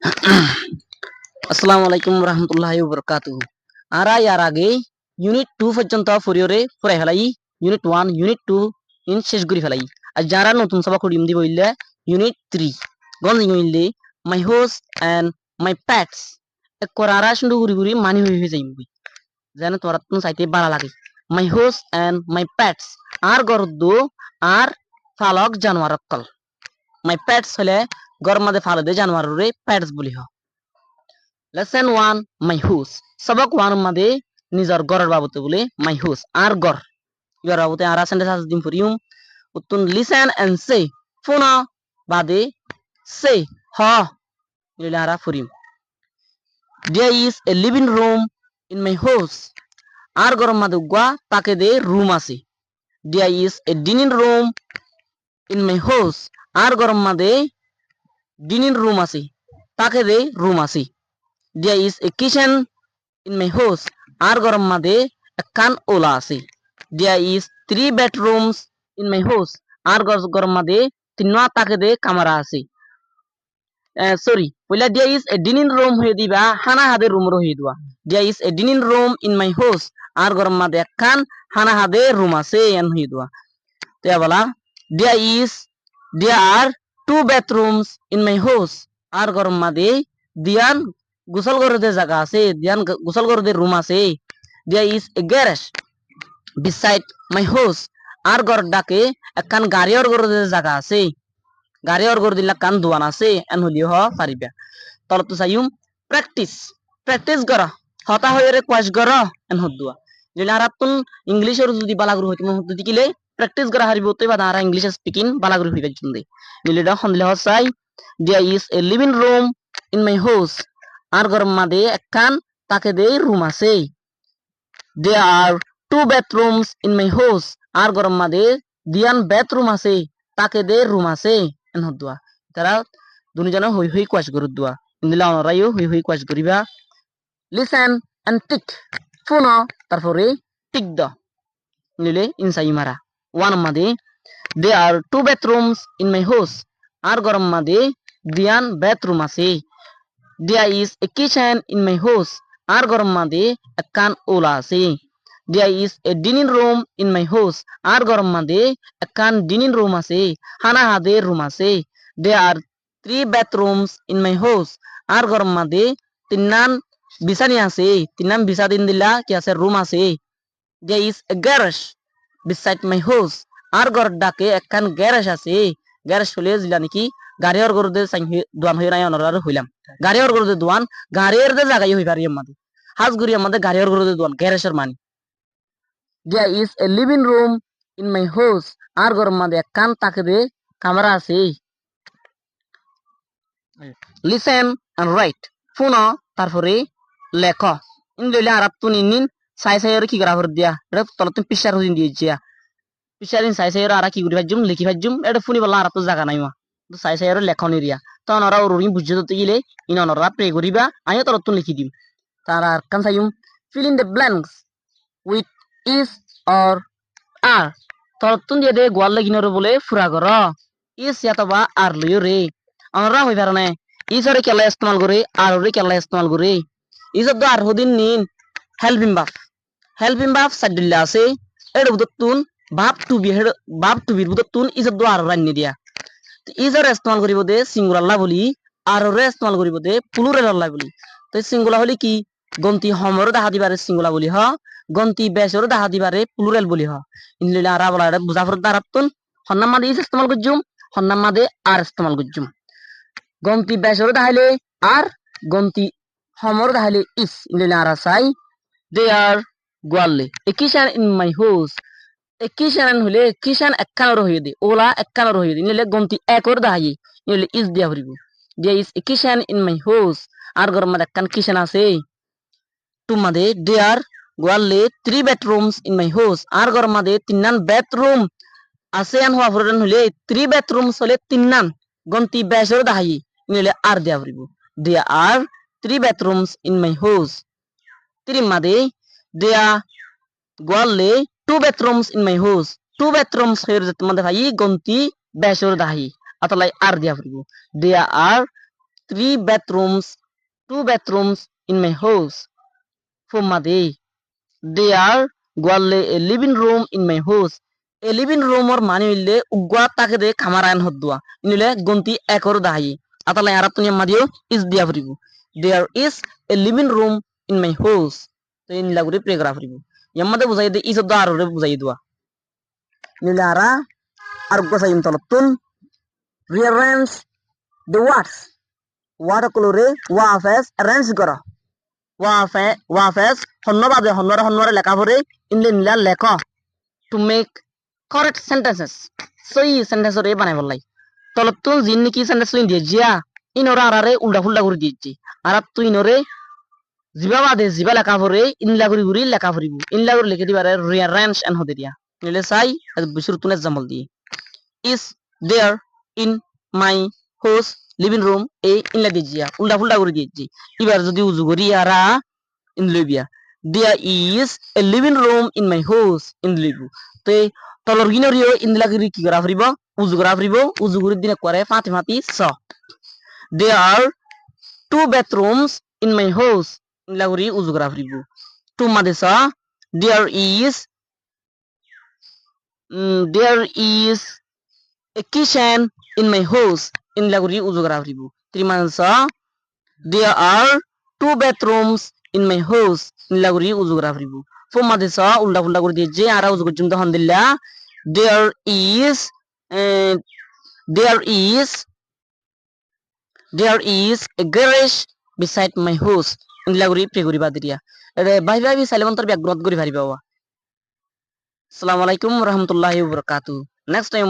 আসসালামু আলাইকুম রহমতুল্লাহি ওয়াবারাকাতুহু। আরা ইয়ার আগে ইউনিট 2 পর্যন্ত ফুরিয়রে ফুরাই ফেলাই। ইউনিট 1 ইউনিট 2 ইন শেষ করে ফেলাই। আর যারা নতুন সবা করিম দিব ইল্লে ইউনিট 3 গন ইল্লে my house and my pets এক করারা শুনু গুরি গুরি মানি হয়ে যাইম যেন তোরা তুমি চাইতে ভালো লাগে। মাই হোস এন্ড মাই পেটস আর গরদু আর ফালক জানোয়ার অক্কল। মাই পেটস হলে গর মাঝে ফালে দে জানোয়ারে পেটস বলি হ। লেসন 1 মাই হুস সবক 1 মাদে নিজর গরের বাবতে বলে মাই হুস আর গর ইয়ার বাবতে আর সেন্টেন্স আছে দিম ফরিউম উত্তুন লিসেন এন্ড সে ফোনা বাদে সে হ নিলে আরা ফরিউম there is a living room in my house আর গরম মাদে গা তাকে দে রুম আছে। There is a dining room in my house আর গরম মাদে ডিনিং রুম আছে তাকে দে রুম আছে। There is a kitchen in my house. আর গরম মাদে একখান ওলা আছে। There is 3 bedrooms in my house. আর গরম মাদে তিনটা তাকে দে কামরা আছে। Sorry Poila there is a dining room হয়ে দিবা হানা হাদে রুম রহি দিবা। There is a dining room in my house. আর গরম মাদে একখান হানা হাদে রুম আছে এন হই দিবা। তে বলা there are 2 bathrooms in my house. আর গরম মাদে দিয়ান গোসল করতে জায়গা আছে দিয়ান গোসল করতে রুম আছে। there is a garage beside my house আর ঘর ডাকে একখান গাড়ির করতে জায়গা আছে গাড়ির করে দিলা কান দোয়ান আছে এন হলি হ পারিবা। তলত চাইম প্র্যাকটিস প্র্যাকটিস করা হতা হইরে কোয়াস করা এন হদুয়া যদি আর তুন ইংলিশের যদি বালাগুরু হইতে মন হতে কিলে প্র্যাকটিস করা হারিব তই বা আর ইংলিশ স্পিকিং বালাগুরু হইবা জুন্দে নিলেডা হন্দলে হসাই there is a living room in my house আর গরম মাদে একখান তাকে দে রুম আছে। there are 2 bathrooms in my house আর গরম মাদে দিয়ান বাথরুম আছে তাকে দে রুম আছে এন হদুয়া তারা দুনিজনে হই হই কোয়াস গরু দুয়া ইন্দিলা অনরাইও হই হই কোয়াস করিবা। লিসেন এন্ড টিক ফোন তারপরে টিক দ নিলে ইনসাই মারা 1 মাদে there are 2 bathrooms in my house আর গরম মাদে দিয়ান বাথরুম আছে। there is a kitchen in my house আর গরম মাদে একখান ওলা আছে। there is a dining room in my house আর গরম মাদে একখান dining room আছে হানা হাদে রুম আছে। there are 3 bathrooms in my house আর গরম মাদে তিননান বিছানি আছে তিননান বিছা দিন দিলা কি আছে রুম আছে। there is a garage beside my house আর ঘর ডাকে একখান গ্যারেজ আছে গ্যারেজ হলে জিলা নাকি গাড়ির গরুদে দোয়ান হই রাই অনরার হইলাম গাড়ির গরুদে দোয়ান গাড়ির দে জায়গায় হই পারি আমাদের হাজগুড়ি আমাদের গাড়ির গরুদে দোয়ান গ্যারেজের মানি। there is a living room in my house আর ঘর মাদে একখান তাকে দে কামরা আছে। listen and write ফোন তারপরে লেখ ইন লইলে আরাপ তুন ইনিন সাই সাই কি করা হর দিয়া এটা তল তুমি পিসার হইন দিয়েছিয়া পিসারিন সাই সাই আর কি করি ভাজুম লিখি ভাজুম এটা ফুনি বলা আরাপ তো জায়গা নাই মা তো সাই সাই লেখন এরিয়া তো অনরা ওরুনি বুঝে তো গিলে ইন অনরা প্রে করিবা আইও তল তুন লিখি দিম তারা আর কান Saim fill in the blanks with is or are তল তুন দিয়ে দে গোয়াল লাগিনর বলে ফুরা কর is ইয়াতবা আর লইও রে অনরা হই পারে is ওরে কেলা ইস্তেমাল করে আর ওরে কেলা ইস্তেমাল করে is অদ আর হদিন নিন helping verb সাদুল্লা আছে এর বুদতুন verb to be বুদতুন is অদ আর রান্নি দিয়া is এর ইস্তেমাল করিব দে সিঙ্গুলার লা বলি আর ওরে ইস্তেমাল করিব দে প্লুরাল লা বলি তো সিঙ্গুলার হলি কি গন্তি হমর দাহা দিবারে সিঙ্গুলার বলি হ গন্তি বেসর দাহা দিবারে প্লুরাল বলি হ ইনলিলা আরা বলা বুজাফর দারাতুন হন্নাম মাদে is ইস্তেমাল করজুম হন্নাম মাদে আর ইস্তেমাল করজুম গন্তি বেসর দাহাইলে আর গন্তি হমর দাহাইলে is ইনলিলা Ara Sai they are গোয়ালে a kitchen in my house a kitchen হলে kitchen একখানর হইয়ে দে ওলা একখানর হইয়ে দে নিলে গন্তি একর দাহাই নিলে is দিয়া হরিব there is a kitchen in my house আর ঘর মধ্যে একখান kitchen আছে। টু মাদে there গোয়ালে 3 bedrooms in my house আর ঘর মধ্যে তিননান bathroom আছে আন হওয়া ফরন হলে 3 bedrooms হলে তিননান গন্তি বেসর দাহাই নিলে আর দিয়া হরিব there are 3 bathrooms in my house। 3 মাদে there গোয়ালে 2 bathrooms in my house 2 bathrooms হইর যেত মধ্যে ভাই গন্তি বেসর দাহাই আতলাই আর দিয়া হরিব there are three bathrooms, two bathrooms in my house. Fomade. There gwale a living room in my house. A living room or mani ille ugwa take de kamaran hodwa. Inile gonti ekor dahi. Atala yarat tunya madio is dia fribu. There is a living room in my house. So in laguri paragraph fribu. Yamade buzai de is odda arore buzai dua. Nilara argo sayim talatun rearrange the words. Watercolor wafes arrange karo. Wafes honnobade honnore লেখা পড়ে inlay নিলা লেখ to make correct sentences. So এই sentence রে বানাই বললাই তলতুন জিন্নি কি sentence Lin দিয়ে জিয়া ইনরা আরারে উল্টা ফুল্টা করে দিয়েছি আর তুই ইনরে জিবা বাদে জিবা লেখা পড়ে ইনলা গুরি লেখা পড়িব ইনলা গুরি লিখে দিবারে rearrange and হতে দিয়া নিলে চাই বিশুর তুনে এক্সাম্পল দিয়ে is there in my house living room A in-law দিয়ে জিয়া উল্টা ফুল্টা করে দিয়েছি এবার যদি উজু করি আরা in Libya. There is a living room in my house in Libya. তো তলর গিনরিও ইনলাগরি কি করা ফরিব উজু করি দিনে করে Fati saw There are two bathrooms in my house ইনলাগরি উজু করা ফরিব টু মাদে স there is a kitchen in my house ইনলাগরি উজু করা ফরিব থ্রি মানে স there are two bathrooms in my house laguri uzu kara fribu fomma de sa ulda fulda kore diye je ara uzu korjum to handilla there is uh, there is a garage beside my house laguri preguri badiria ere bye bye salemantor background gori bhari bawa assalamu alaikum warahmatullahi wabarakatuh next time